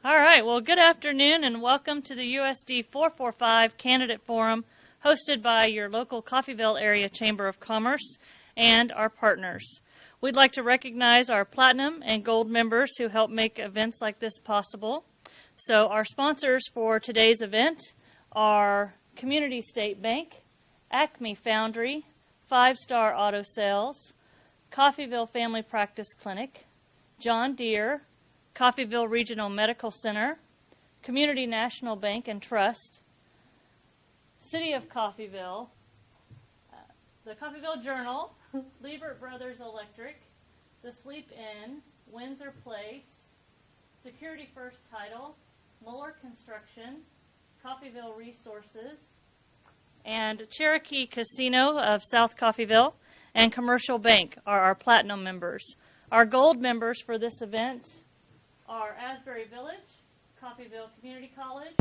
All right, well, good afternoon and welcome to the USD 445 Candidate Forum hosted by your local Coffeyville Area Chamber of Commerce and our partners. We'd like to recognize our Platinum and Gold members who help make events like this possible. So our sponsors for today's event are Community State Bank, Acme Foundry, 5 Star Auto Sales, Coffeyville Family Practice Clinic, John Deere, Coffeyville Regional Medical Center, Community National Bank and Trust, City of Coffeyville, the Coffeyville Journal, Liebert Brothers Electric, The Sleep Inn, Windsor Place, Security First Title, Muller Construction, Coffeyville Resources, and Cherokee Casino of South Coffeyville and Commercial Bank are our Platinum members. Our Gold members for this event are Asbury Village, Coffeyville Community College,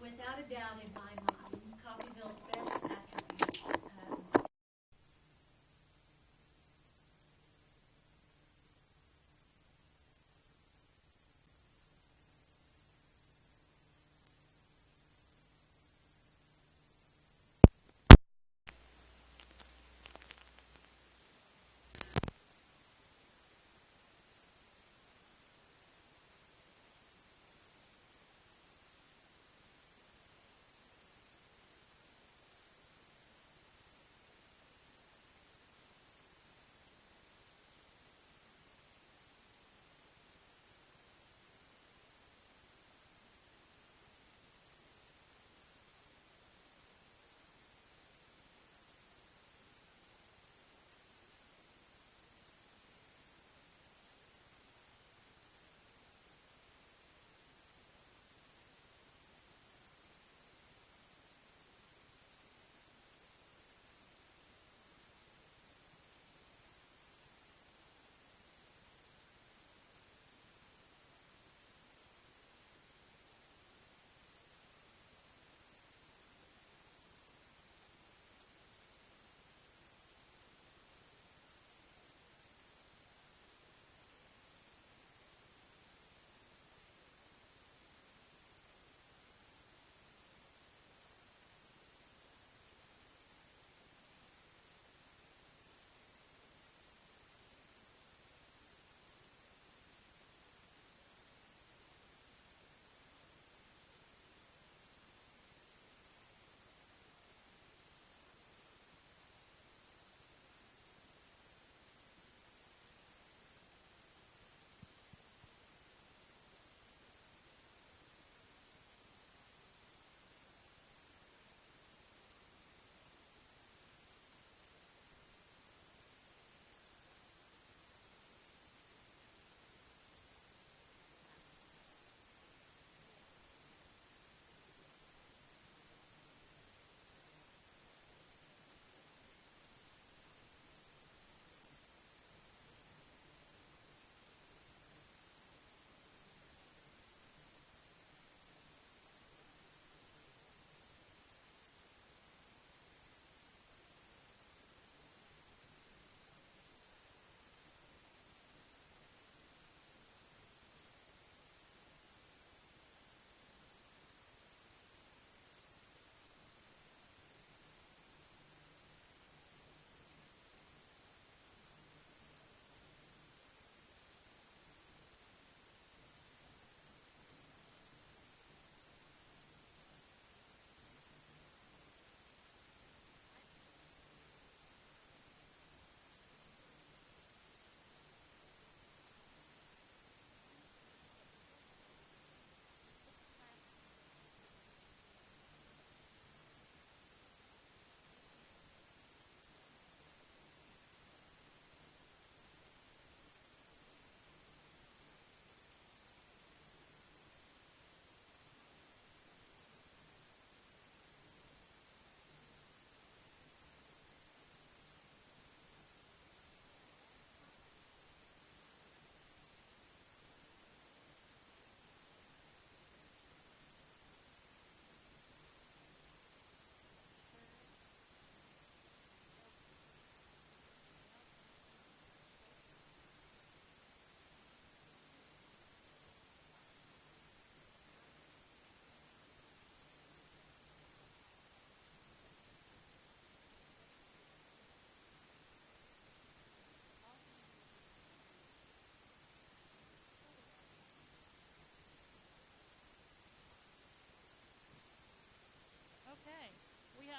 without a doubt in my mind, Coffeyville's best attribute.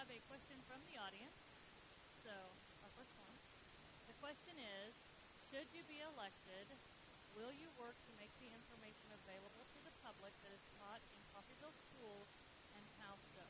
have a question from the audience. So, our first one. The question is, should you be elected, will you work to make the information available to the public that is taught in Coffeyville schools, and how so?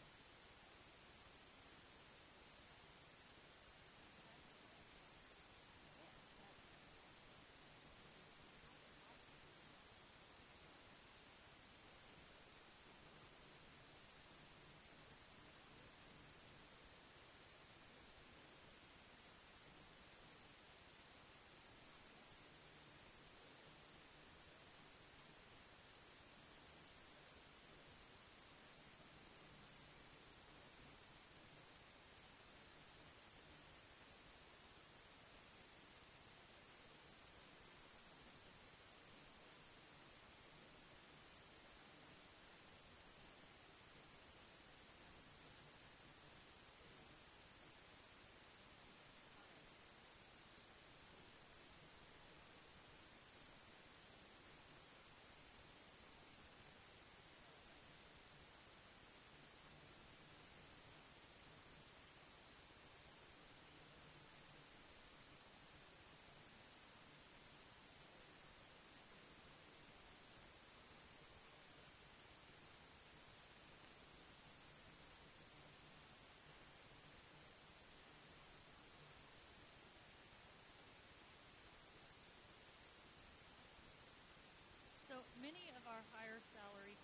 So many of our higher salaried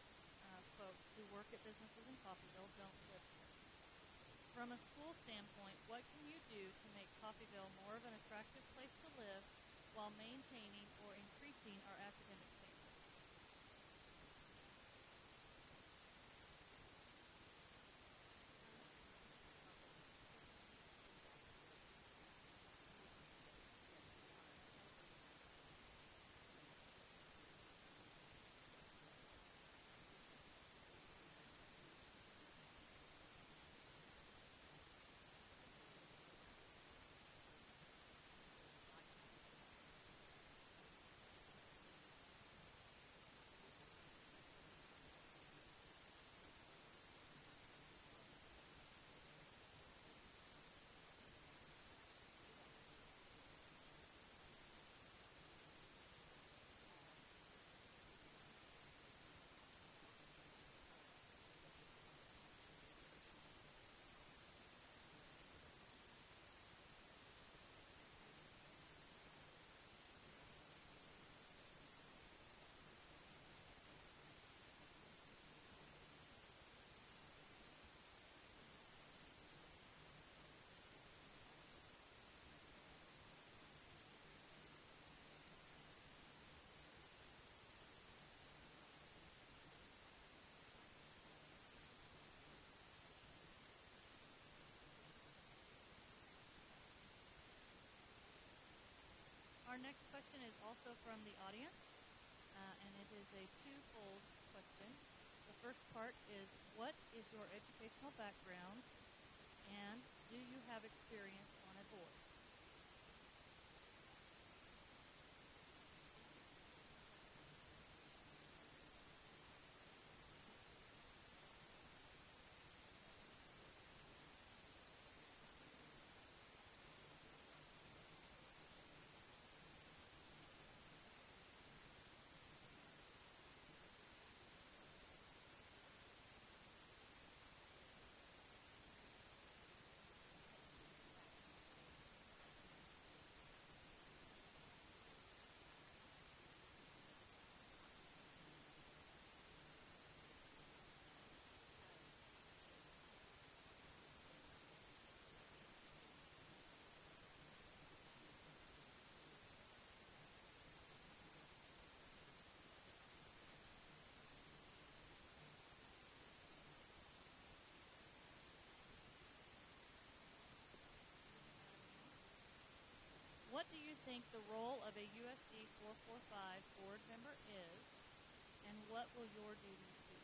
folks who work at businesses in Coffeyville don't live here. From a school standpoint, what can you do to make Coffeyville more of an attractive place to live while maintaining or increasing our academic standards? Our next question is also from the audience, and it is a twofold question. The first part is, what is your educational background, and do you have experience on a board? What do you think the role of a USD 445 board member is, and what will your duties be?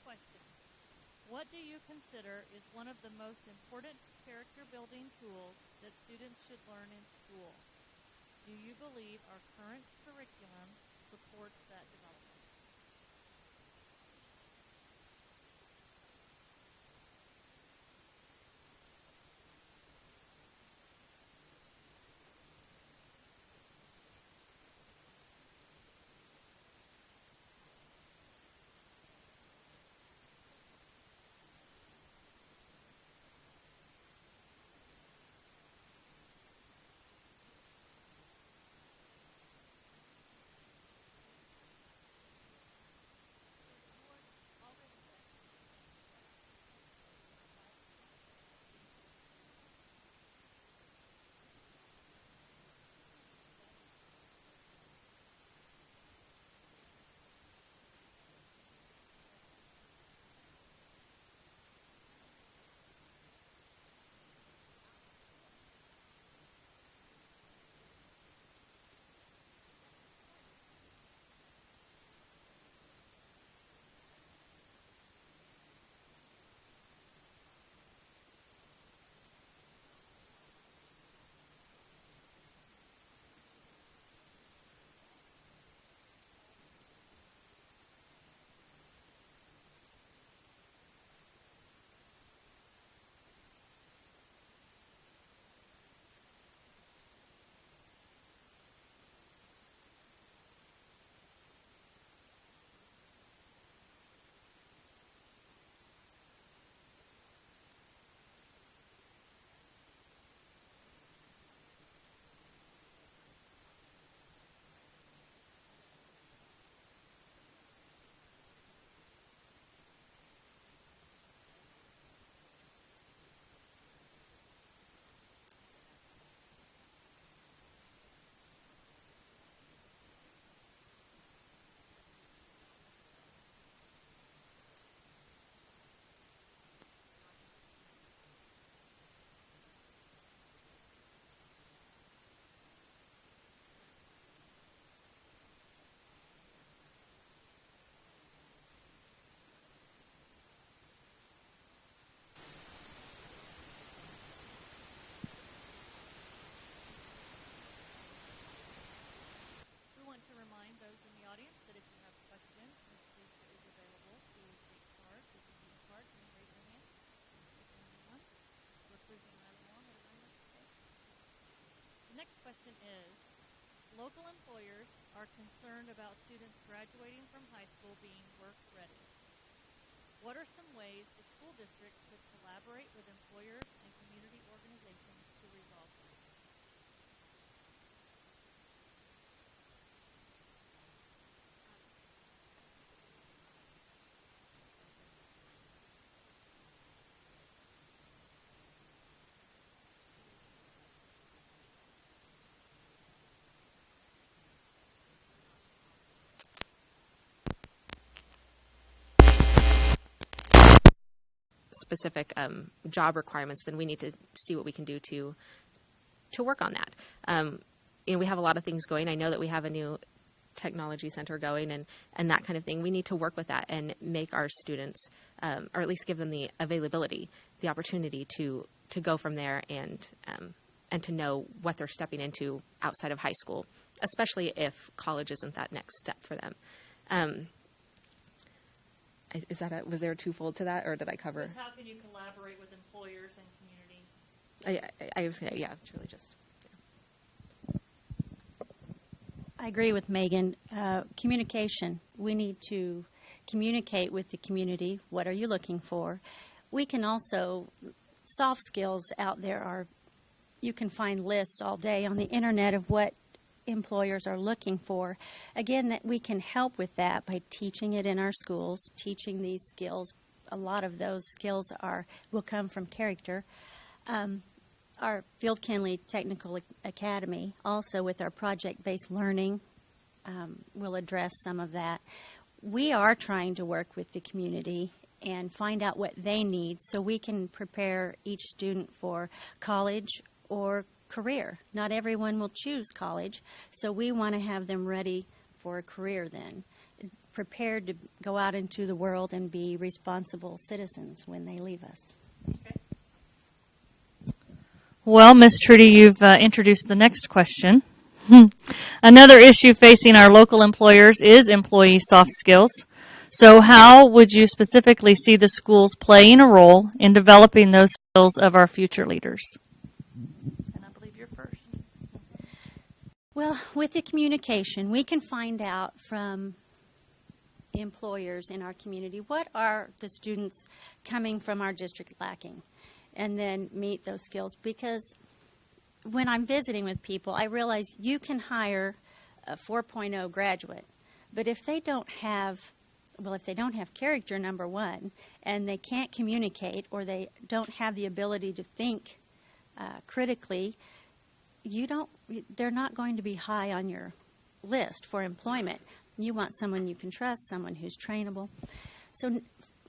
question. What do you consider is one of the most important character-building tools that students should learn in school? Do you believe our current curriculum supports that development? We want to remind those in the audience that if you have questions, Ms. Lisa is available to take part. You can use part and raise your hand. If anyone, we're cruising right along at a very nice pace. The next question is, local employers are concerned about students graduating from high school being work ready. What are some ways the school district could collaborate with employers and community organizations to resolve this? Specific job requirements, then we need to see what we can do to work on that. We have a lot of things going. I know that we have a new technology center going and that kind of thing. We need to work with that and make our students, or at least give them the availability, the opportunity to go from there and to know what they're stepping into outside of high school, especially if college isn't that next step for them. Was there a twofold to that, or did I cover? Just how can you collaborate with employers and community? I was saying, yeah, it's really just. Yeah. I agree with Megan. Communication. We need to communicate with the community. What are you looking for? We can also, soft skills out there are, you can find lists all day on the internet of what employers are looking for. Again, that we can help with that by teaching it in our schools, teaching these skills. A lot of those skills will come from character. Our Field Kinley Technical Academy, also with our project-based learning, will address some of that. We are trying to work with the community and find out what they need so we can prepare each student for college or career. Not everyone will choose college, so we want to have them ready for a career then. prepared to go out into the world and be responsible citizens when they leave us. Well, Ms. Trudy, you've introduced the next question. Another issue facing our local employers is employee soft skills. So how would you specifically see the schools playing a role in developing those skills of our future leaders? And I believe you're first. Well, with the communication, we can find out from employers in our community what are the students coming from our district lacking, and then meet those skills. Because when I'm visiting with people, I realize you can hire a 4.0 graduate, but if they don't have character, number one, and they can't communicate, or they don't have the ability to think critically, they're not going to be high on your list for employment. You want someone you can trust, someone who's trainable. So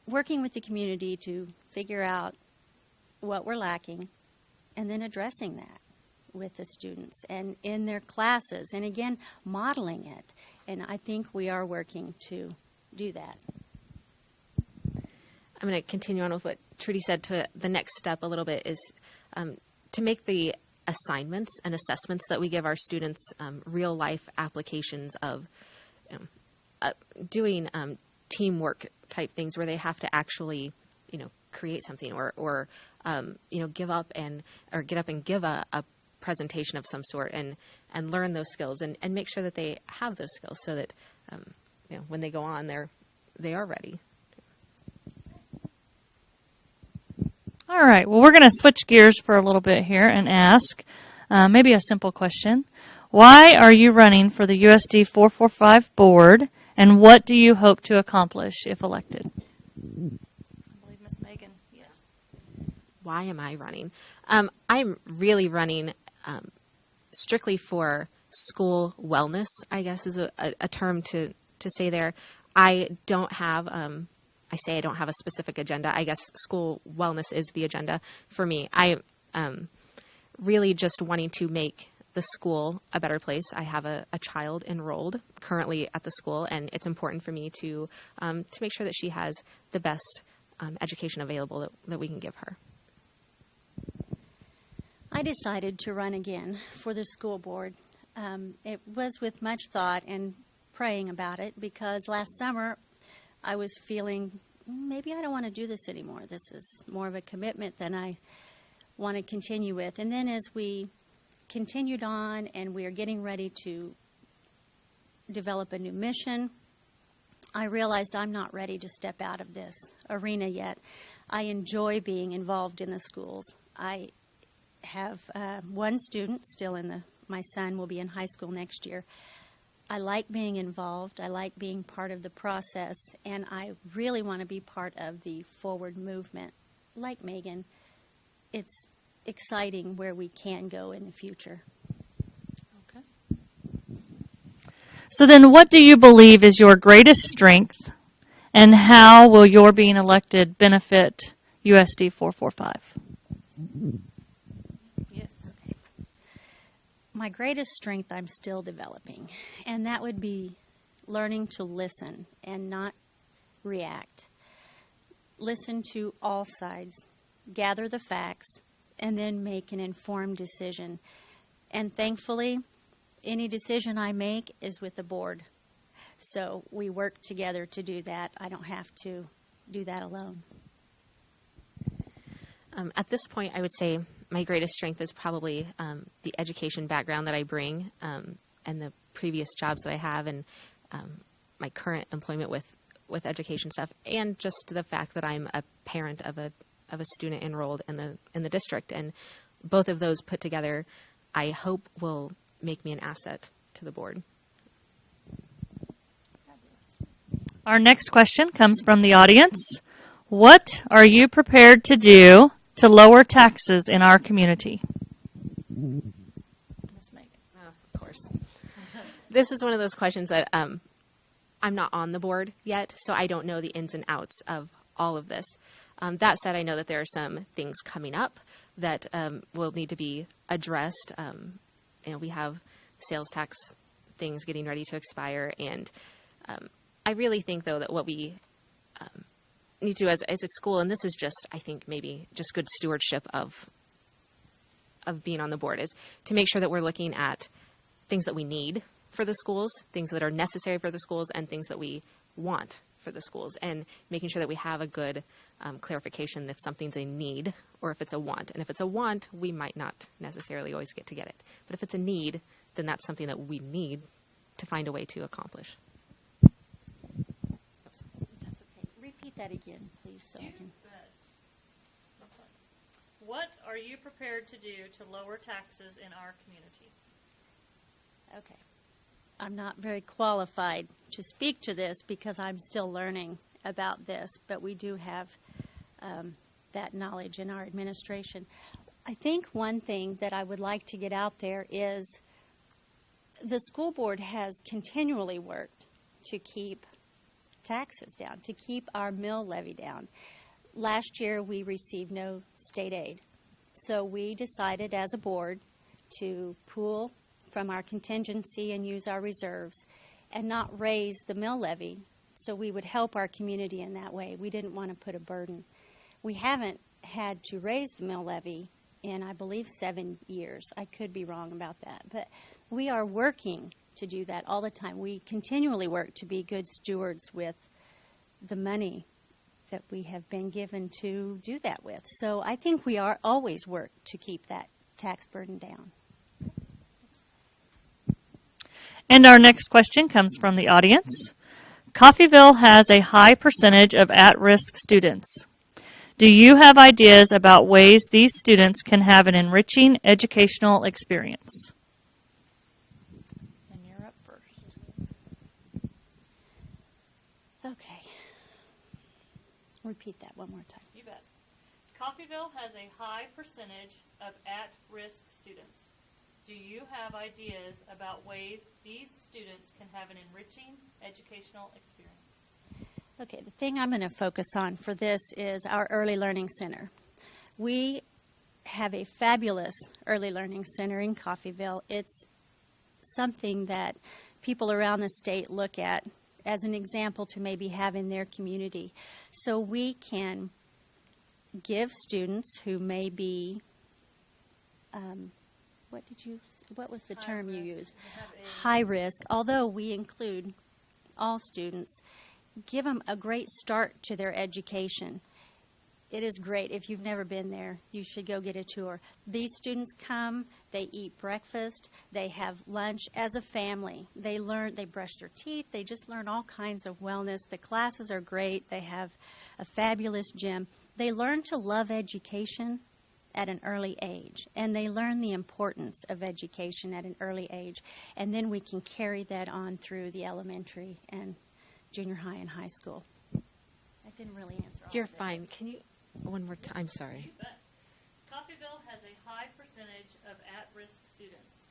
working with the community to figure out what we're lacking, and then addressing that with the students and in their classes, and again, modeling it. And I think we are working to do that. I'm going to continue on with what Trudy said. To the next step a little bit is to make the assignments and assessments that we give our students real life applications of doing teamwork type things where they have to actually create something or get up and give a presentation of some sort and learn those skills and make sure that they have those skills so that when they go on they are ready. All right. Well, we're going to switch gears for a little bit here and ask maybe a simple question. Why are you running for the USD 445 board, and what do you hope to accomplish if elected? I believe Ms. Megan. Yes. Why am I running? I'm really running strictly for school wellness, I guess is a term to say there. I don't have I don't have a specific agenda. I guess school wellness is the agenda for me. I really just wanting to make the school a better place. I have a child enrolled currently at the school, and it's important for me to make sure that she has the best education available that we can give her. I decided to run again for the school board. It was with much thought and praying about it, because last summer I was feeling maybe I don't want to do this anymore. This is more of a commitment than I want to continue with. And then as we continued on and we are getting ready to develop a new mission, I realized I'm not ready to step out of this arena yet. I enjoy being involved in the schools. I have one student still my son will be in high school next year. I like being involved. I like being part of the process, and I really want to be part of the forward movement. Like Megan, it's exciting where we can go in the future. Okay. So then what do you believe is your greatest strength, and how will your being elected benefit USD 445? Yes. Okay. My greatest strength I'm still developing, and that would be learning to listen and not react. Listen to all sides, gather the facts, and then make an informed decision. And thankfully, any decision I make is with the board. So we work together to do that. I don't have to do that alone. At this point, I would say my greatest strength is probably the education background that I bring and the previous jobs that I have and my current employment with education stuff, and just the fact that I'm a parent of a student enrolled in the district. And both of those put together, I hope will make me an asset to the board. Our next question comes from the audience. What are you prepared to do to lower taxes in our community? Ms. Megan. Of course. This is one of those questions that I'm not on the board yet, so I don't know the ins and outs of all of this. That said, I know that there are some things coming up that will need to be addressed. We have sales tax things getting ready to expire, and I really think, though, that what we need to do as a school, and this is just, I think, maybe just good stewardship of being on the board, is to make sure that we're looking at things that we need for the schools, things that are necessary for the schools, and things that we want for the schools, and making sure that we have a good clarification if something's a need or if it's a want. And if it's a want, we might not necessarily always get it. But if it's a need, then that's something that we need to find a way to accomplish. That's okay. Repeat that again, please, so I can. What are you prepared to do to lower taxes in our community? Okay. I'm not very qualified to speak to this because I'm still learning about this, but we do have that knowledge in our administration. I think one thing that I would like to get out there is the school board has continually worked to keep taxes down, to keep our mill levy down. Last year we received no state aid, so we decided as a board to pool from our contingency and use our reserves and not raise the mill levy so we would help our community in that way. We didn't want to put a burden. We haven't had to raise the mill levy in, I believe, 7 years. I could be wrong about that. But we are working to do that all the time. We continually work to be good stewards with the money that we have been given to do that with. So I think we are always work to keep that tax burden down. And our next question comes from the audience. Coffeyville has a high percentage of at-risk students. Do you have ideas about ways these students can have an enriching educational experience? And you're up first. Okay. Repeat that one more time. You bet. Coffeyville has a high percentage of at-risk students. Do you have ideas about ways these students can have an enriching educational experience? Okay, the thing I'm going to focus on for this is our Early Learning Center. We have a fabulous Early Learning Center in Coffeyville. It's something that people around the state look at as an example to maybe have in their community. So we can give students who may be, what was the term you used? High risk, although we include all students, give them a great start to their education. It is great. If you've never been there, you should go get a tour. These students come, they eat breakfast, they have lunch as a family. They learn, they brush their teeth, they just learn all kinds of wellness. The classes are great. They have a fabulous gym. They learn to love education at an early age, and they learn the importance of education at an early age. And then we can carry that on through the elementary and junior high and high school. I didn't really answer all You're of it. fine. Can you, one more time, sorry. You bet. Coffeyville has a high percentage of at-risk students.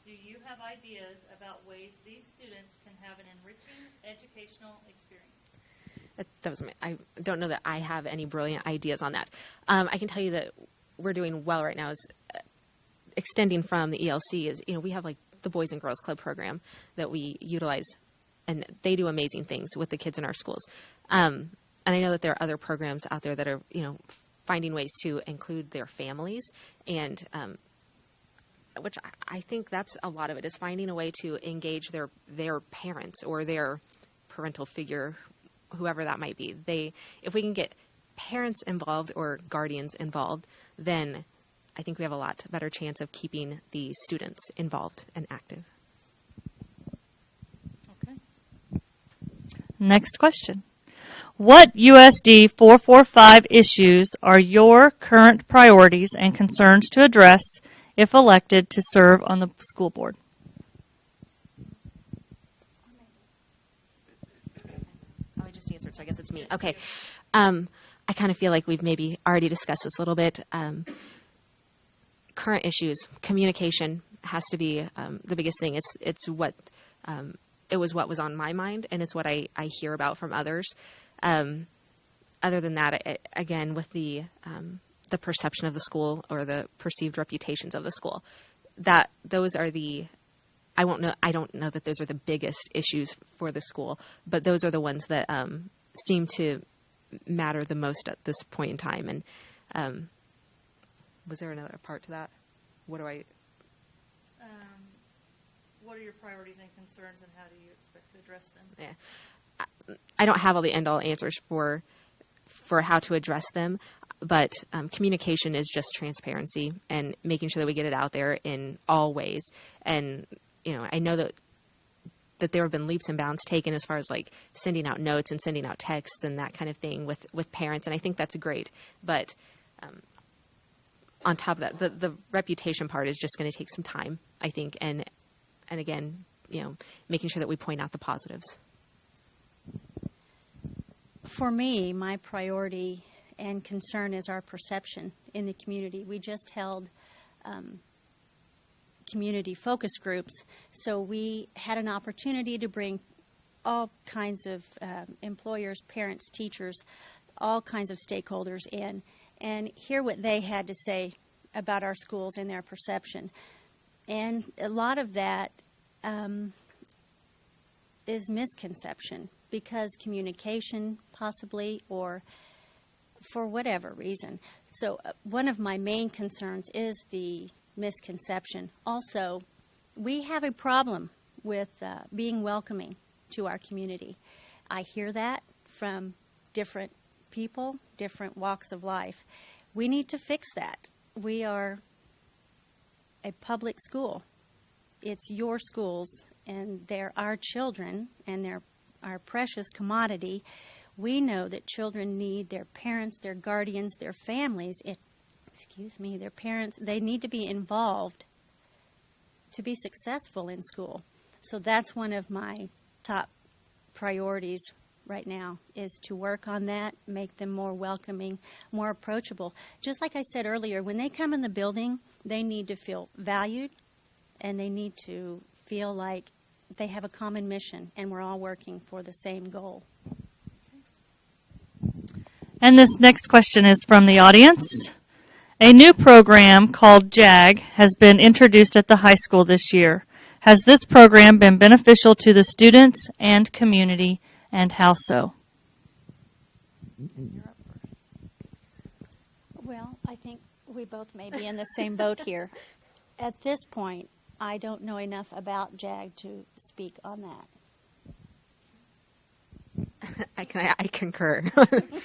Do you have ideas about ways these students can have an enriching educational experience? That was I don't know that I have any brilliant ideas on that. I can tell you that we're doing well right now is extending from the ELC is, we have like the Boys and Girls Club program that we utilize, and they do amazing things with the kids in our schools. And I know that there are other programs out there that are, finding ways to include their families, and which I think that's a lot of it, is finding a way to engage their parents or their parental figure, whoever that might be. If we can get parents involved or guardians involved, then I think we have a lot better chance of keeping the students involved and active. Okay. Next question. What USD 445 issues are your current priorities and concerns to address if elected to serve on the school board? Oh, I just answered, so I guess it's me. Okay. I kind of feel like we've maybe already discussed this a little bit. Current issues, communication has to be the biggest thing. It's what it was what was on my mind, and it's what I hear about from others. Other than that, again, with the perception of the school or the perceived reputations of the school, those are the I don't know that those are the biggest issues for the school, but those are the ones that seem to matter the most at this point in time. And was there another part to that? What are your priorities and concerns, and how do you expect to address them? Yeah, I don't have all the end-all answers for how to address them, but communication is just transparency and making sure that we get it out there in all ways. And I know that there have been leaps and bounds taken as far as like sending out notes and sending out texts and that kind of thing with parents, and I think that's great. But on top of that, the reputation part is just going to take some time, I think, and again, making sure that we point out the positives. For me, my priority and concern is our perception in the community. We just held community focus groups, so we had an opportunity to bring all kinds of employers, parents, teachers, all kinds of stakeholders in and hear what they had to say about our schools and their perception. And a lot of that is misconception because communication possibly or for whatever reason. So one of my main concerns is the misconception. Also, we have a problem with being welcoming to our community. I hear that from different people, different walks of life. We need to fix that. We are a public school. It's your schools, and they're our children, and they're our precious commodity. We know that children need their parents, their guardians, their families, their parents. They need to be involved to be successful in school. So that's one of my top priorities right now, is to work on that, make them more welcoming, more approachable. Just like I said earlier, when they come in the building, they need to feel valued, and they need to feel like they have a common mission, and we're all working for the same goal. And this next question is from the audience. A new program called JAG has been introduced at the high school this year. Has this program been beneficial to the students and community, and how so? Well, I think we both may be in the same boat here. At this point, I don't know enough about JAG to speak on that. I concur. Next.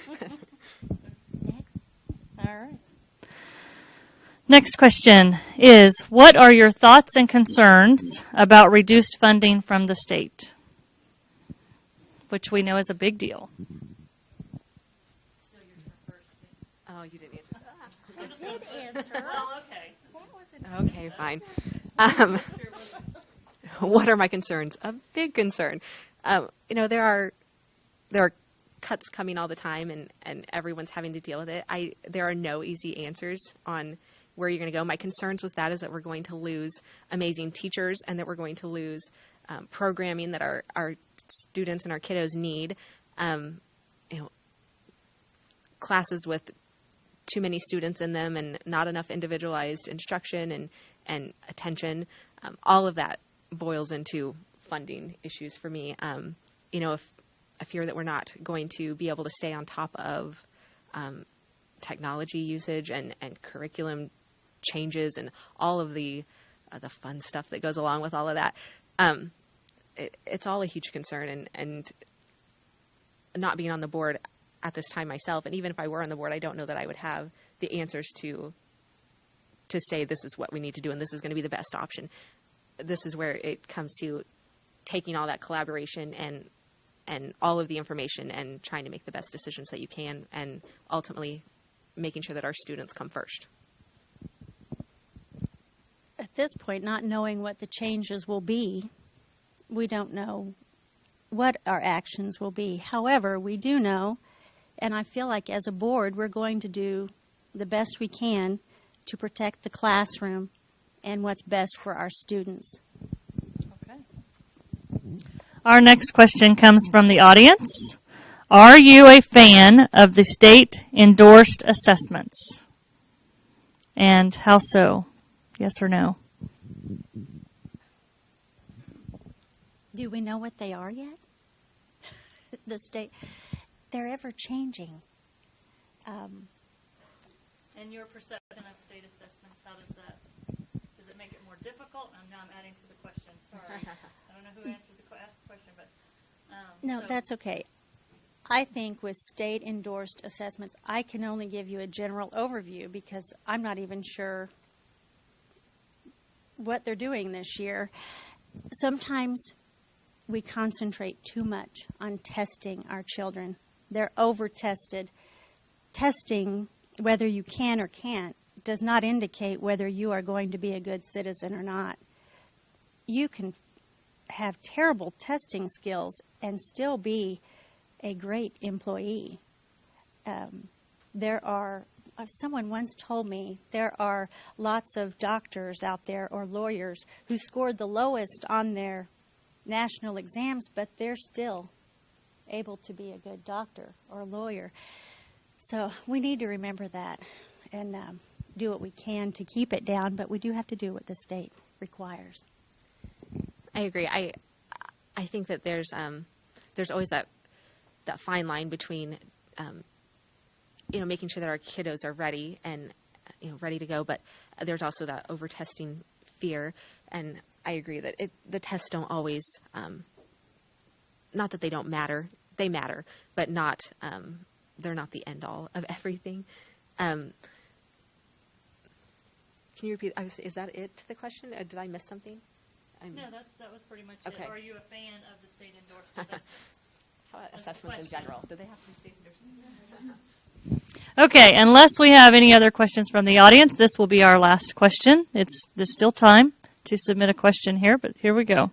All right. Next question is, what are your thoughts and concerns about reduced funding from the state? Which we know is a big deal. Still your turn first. Oh, you didn't answer that. I did answer. Oh, okay. Okay, fine. What are my concerns? A big concern. There are cuts coming all the time, and everyone's having to deal with it. There are no easy answers on where you're going to go. My concerns with that is that we're going to lose amazing teachers, and that we're going to lose programming that our students and our kiddos need. Classes with too many students in them and not enough individualized instruction and attention. All of that boils into funding issues for me. If I fear that we're not going to be able to stay on top of technology usage and curriculum changes and all of the fun stuff that goes along with all of that. It's all a huge concern, and not being on the board at this time myself, and even if I were on the board, I don't know that I would have the answers to say this is what we need to do and this is going to be the best option. This is where it comes to taking all that collaboration and all of the information and trying to make the best decisions that you can, and ultimately making sure that our students come first. At this point, not knowing what the changes will be, we don't know what our actions will be. However, we do know, and I feel like as a board, we're going to do the best we can to protect the classroom and what's best for our students. Okay. Our next question comes from the audience. Are you a fan of the state-endorsed assessments? And how so? Yes or no? Do we know what they are yet? The state, they're ever changing. And your perception of state assessments, how does it make it more difficult? Now I'm adding to the question, sorry. I don't know who asked the question, but. No, that's okay. I think with state-endorsed assessments, I can only give you a general overview because I'm not even sure what they're doing this year. Sometimes we concentrate too much on testing our children. They're over-tested. Testing, whether you can or can't, does not indicate whether you are going to be a good citizen or not. You can have terrible testing skills and still be a great employee. Someone once told me there are lots of doctors out there or lawyers who scored the lowest on their national exams, but they're still able to be a good doctor or lawyer. So we need to remember that and do what we can to keep it down, but we do have to do what the state requires. I agree. I think that there's always that fine line between making sure that our kiddos are ready and ready to go, but there's also that over testing fear. And I agree that the tests don't always, not that they don't matter, they matter, but not they're not the end all of everything. Can you repeat? Is that it to the question? Or did I miss something? No, that was pretty much Okay. it. Are you a fan of the state-endorsed assessments? How about assessments in general? Do they have to be state-endorsed? Okay, unless we have any other questions from the audience, this will be our last question. There's still time to submit a question here, but here we go.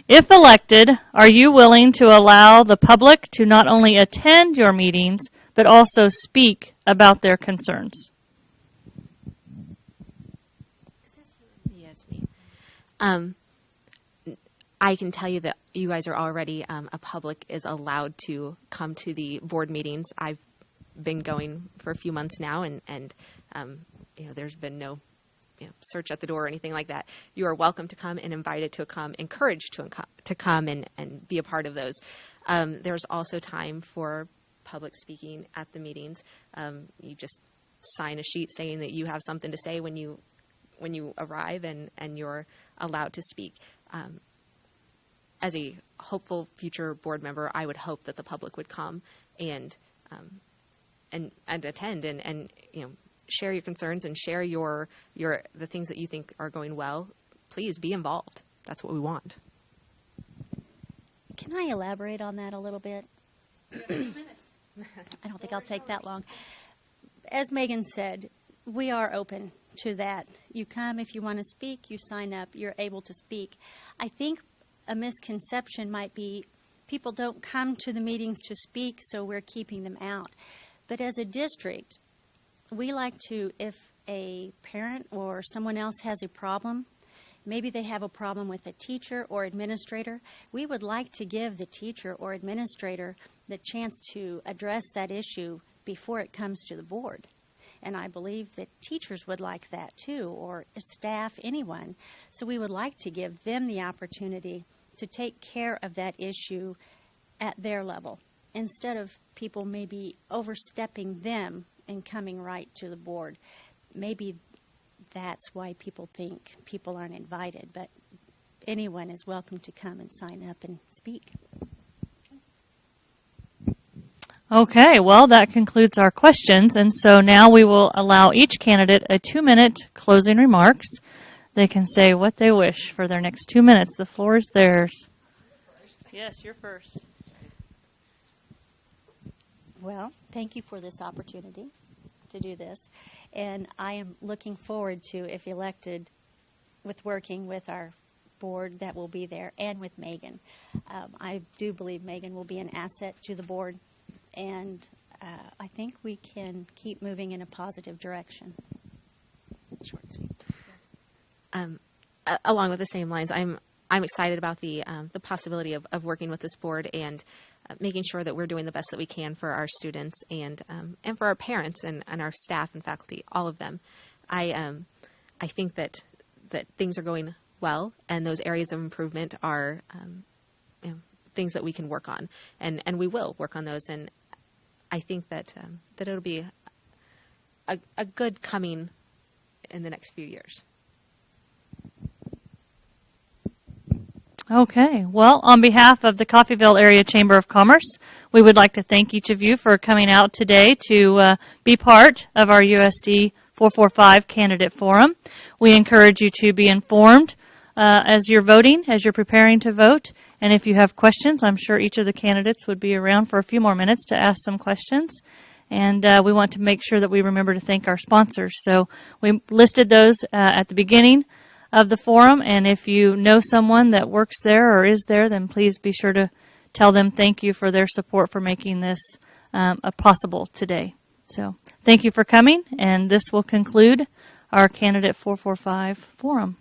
If elected, are you willing to allow the public to not only attend your meetings, but also speak about their concerns? Yeah, it's me. I can tell you that you guys are already, a public is allowed to come to the board meetings. I've been going for a few months now, and there's been no search at the door or anything like that. You are welcome to come and invited to come, encouraged to come and be a part of those. There's also time for public speaking at the meetings. You just sign a sheet saying that you have something to say when you arrive, and you're allowed to speak. As a hopeful future board member, I would hope that the public would come and attend and share your concerns and share the things that you think are going well. Please be involved. That's what we want. Can I elaborate on that a little bit? I don't think I'll take that long. As Megan said, we are open to that. You come if you want to speak, you sign up, you're able to speak. I think a misconception might be people don't come to the meetings to speak, so we're keeping them out. But as a district, we like to, if a parent or someone else has a problem, maybe they have a problem with a teacher or administrator, we would like to give the teacher or administrator the chance to address that issue before it comes to the board. And I believe that teachers would like that too, or staff, anyone. So we would like to give them the opportunity to take care of that issue at their level, instead of people maybe overstepping them and coming right to the board. Maybe that's why people think people aren't invited, but anyone is welcome to come and sign up and speak. Okay, well, that concludes our questions, and so now we will allow each candidate a 2-minute closing remarks. They can say what they wish for their next 2 minutes. The floor is theirs. Yes, you're first. Well, thank you for this opportunity to do this, and I am looking forward to, if elected, with working with our board that will be there and with Megan. I do believe Megan will be an asset to the board, and I think we can keep moving in a positive direction. Short and sweet. Along with the same lines, I'm excited about the possibility of working with this board and making sure that we're doing the best that we can for our students and for our parents and our staff and faculty, all of them. I think that things are going well, and those areas of improvement are things that we can work on, and we will work on those. And I think that that it'll be a good coming in the next few years. Okay. Well, on behalf of the Coffeyville Area Chamber of Commerce, we would like to thank each of you for coming out today to be part of our USD 445 Candidate Forum. We encourage you to be informed as you're voting, as you're preparing to vote. And if you have questions, I'm sure each of the candidates would be around for a few more minutes to ask some questions. And we want to make sure that we remember to thank our sponsors. So we listed those at the beginning of the forum, and if you know someone that works there or is there, then please be sure to tell them thank you for their support for making this possible today. So thank you for coming, and this will conclude our Candidate 445 forum.